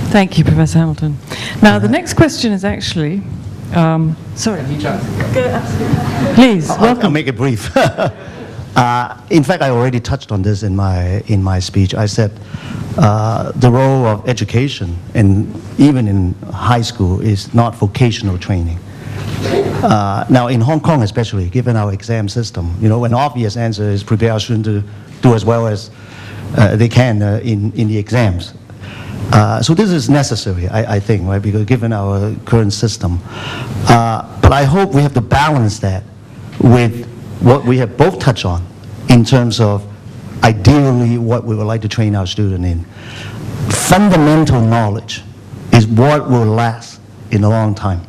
Thank you, Professor Hamilton. Now, the next question is actually, sorry. Please, welcome. I'll make it brief. In fact, I already touched on this in my speech. I said the role of education, and even in high school, is not vocational training. Now, in Hong Kong especially, given our exam system, an obvious answer is prepare our students to do as well as they can in the exams. So this is necessary, I think, right? Because given our current system. But I hope we have to balance that with what we have both touched on in terms of ideally what we would like to train our student in. Fundamental knowledge is what will last in a long time.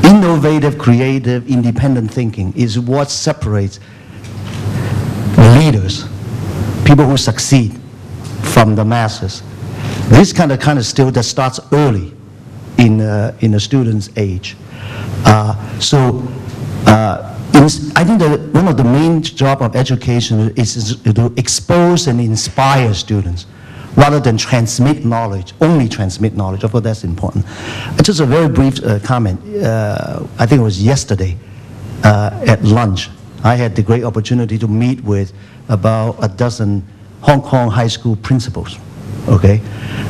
Innovative, creative, independent thinking is what separates leaders, people who succeed, from the masses. This kind of skill that starts early in a student's age. I think that one of the main job of education is to expose and inspire students rather than transmit knowledge, only transmit knowledge. Of course, that's important. Just a very brief comment. I think it was yesterday at lunch. I had the great opportunity to meet with about a dozen Hong Kong high school principals. Okay,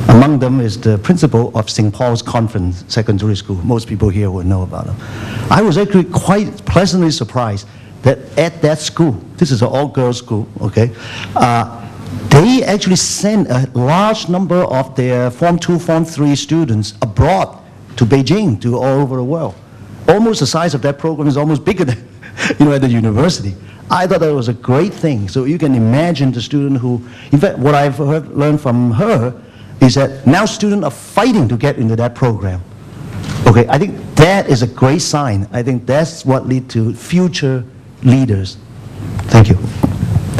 among them is the principal of St. Paul's Convent Secondary School. Most people here will know about them. I was actually quite pleasantly surprised that at that school, this is an all-girls school, okay, they actually sent a large number of their Form 2, Form 3 students abroad to Beijing, to all over the world. Almost the size of that program is almost bigger than, at the university. I thought that was a great thing. So you can imagine the student who, in fact, what I've learned from her is that now students are fighting to get into that program. Okay, I think that is a great sign. I think that's what leads to future leaders. Thank you.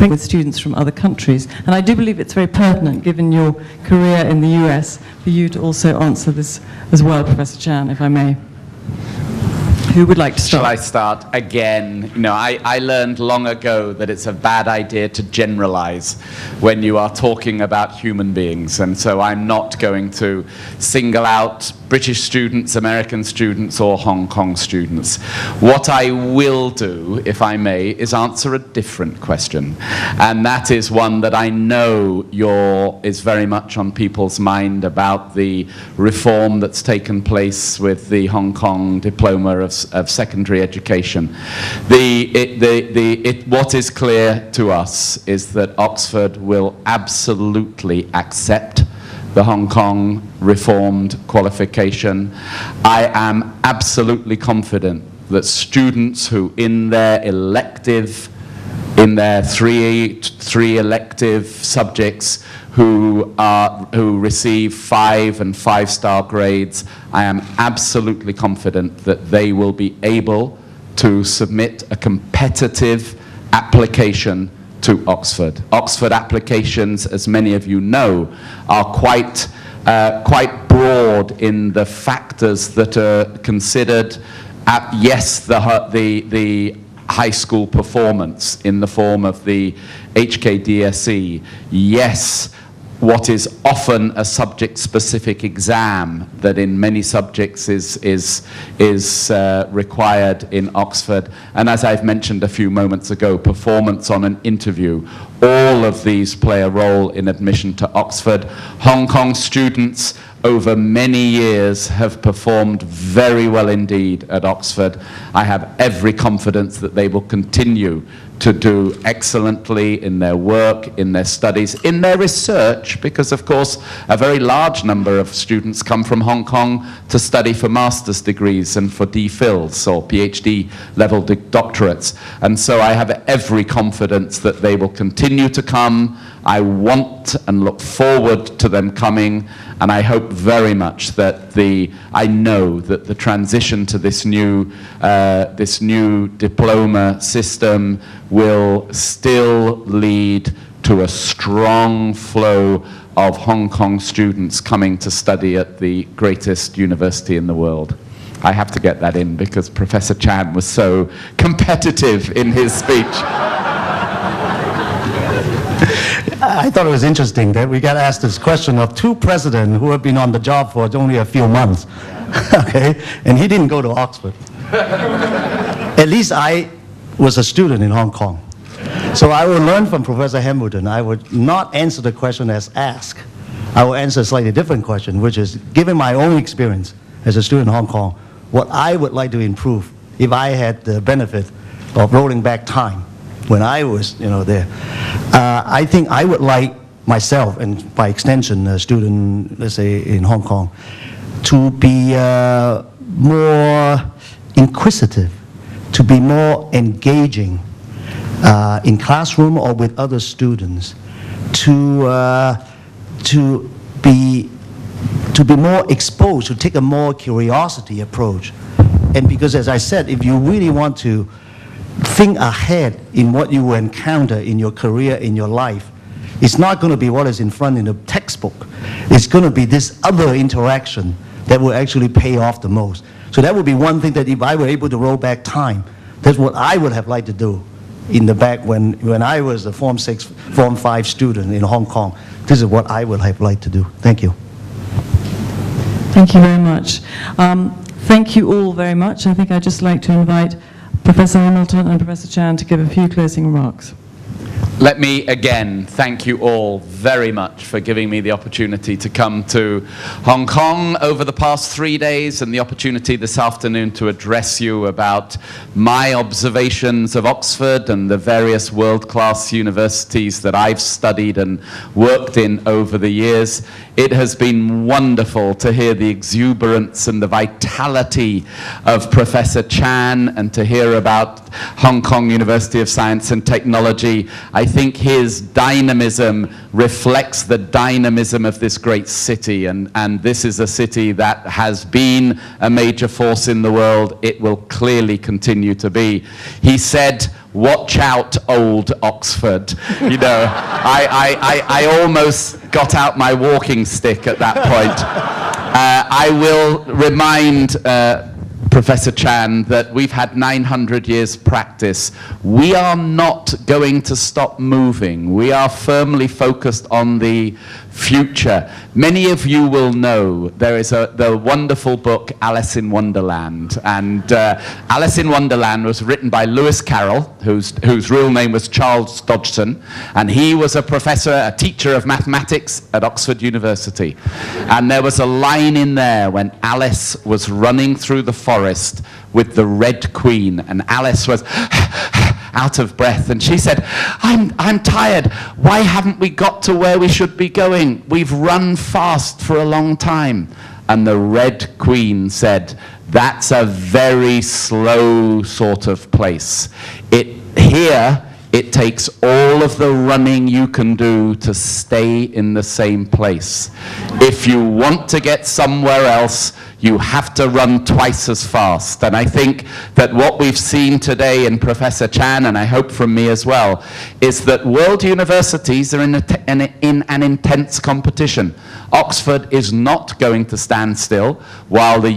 With students from other countries, and I do believe it's very pertinent, given your career in the US, for you to also answer this as well, Professor Chan, if I may. Who would like to start? Shall I start again? I learned long ago that it's a bad idea to generalize when you are talking about human beings, and so I'm not going to single out British students, American students, or Hong Kong students. What I will do, if I may, is answer a different question, and that is one that I know is very much on people's mind about the reform that's taken place with the Hong Kong diploma of secondary education. What is clear to us is that Oxford will absolutely accept the Hong Kong reformed qualification. I am absolutely confident that students who in their three elective subjects who receive 5 and 5-star grades, I am absolutely confident that they will be able to submit a competitive application to Oxford. Oxford applications, as many of you know, are quite broad in the factors that are considered. Yes, the high school performance in the form of the HKDSE. Yes, what is often a subject-specific exam that in many subjects is required in Oxford. And as I've mentioned a few moments ago, performance on an interview. All of these play a role in admission to Oxford. Hong Kong students over many years have performed very well indeed at Oxford. I have every confidence that they will continue to do excellently in their work, in their studies, in their research, because of course a very large number of students come from Hong Kong to study for master's degrees and for DPhils or PhD level doctorates. And so I have every confidence that they will continue to come. I want and look forward to them coming, and I hope very much that I know that the transition to this new diploma system will still lead to a strong flow of Hong Kong students coming to study at the greatest university in the world. I have to get that in because Professor Chan was so competitive in his speech. I thought it was interesting that we got asked this question of two presidents who have been on the job for only a few months. Okay? And he didn't go to Oxford. At least I was a student in Hong Kong. So I will learn from Professor Hamilton. I would not answer the question as asked. I will answer a slightly different question, which is, given my own experience as a student in Hong Kong, what I would like to improve if I had the benefit of rolling back time when I was, there. I think I would like myself, and by extension, a student, let's say, in Hong Kong, to be more inquisitive, to be more engaging in classroom or with other students, to be more exposed, to take a more curiosity approach. And because, as I said, if you really want to think ahead in what you will encounter in your career, in your life, it's not going to be what is in front in the textbook. It's going to be this other interaction that will actually pay off the most. So that would be one thing that if I were able to roll back time, that's what I would have liked to do in the back when I was a Form 6, Form 5 student in Hong Kong. This is what I would have liked to do. Thank you. Thank you very much. Thank you all very much. I think I'd just like to invite Professor Hamilton and Professor Chan to give a few closing remarks. Let me again thank you all very much for giving me the opportunity to come to Hong Kong over the past 3 days, and the opportunity this afternoon to address you about my observations of Oxford and the various world-class universities that I've studied and worked in over the years. It has been wonderful to hear the exuberance and the vitality of Professor Chan and to hear about Hong Kong University of Science and Technology. I think his dynamism reflects the dynamism of this great city, and this is a city that has been a major force in the world. It will clearly continue to be. He said, "Watch out, old Oxford." I almost got out my walking stick at that point. I will remind Professor Chan that we've had 900 years practice. We are not going to stop moving. We are firmly focused on the future. Many of you will know there is the wonderful book Alice in Wonderland, and Alice in Wonderland was written by Lewis Carroll, whose real name was Charles Dodgson, and he was a professor, a teacher of mathematics at Oxford University. And there was a line in there when Alice was running through the forest with the Red Queen, and Alice was out of breath, and she said, I'm tired. Why haven't we got to where we should be going? We've run fast for a long time. And the Red Queen said, that's a very slow sort of place. Here, it takes all of the running you can do to stay in the same place. If you want to get somewhere else, you have to run twice as fast. And I think that what we've seen today in Professor Chan, and I hope from me as well, is that world universities are in an intense competition. Oxford is not going to stand still while the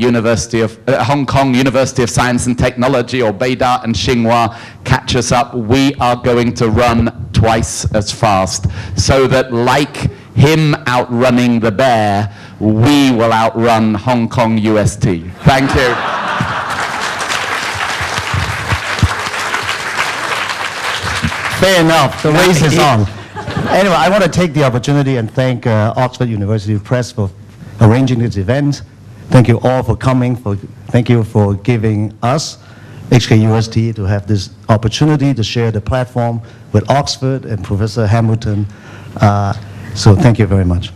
Hong Kong University of Science and Technology, or Beida and Tsinghua, catch us up. We are going to run twice as fast, so that like him outrunning the bear, we will outrun Hong Kong UST. Thank you. Fair enough. The race is on. Anyway, I want to take the opportunity and thank Oxford University Press for arranging this event. Thank you all for coming. Thank you for giving us, HKUST, to have this opportunity to share the platform with Oxford and Professor Hamilton. So thank you very much.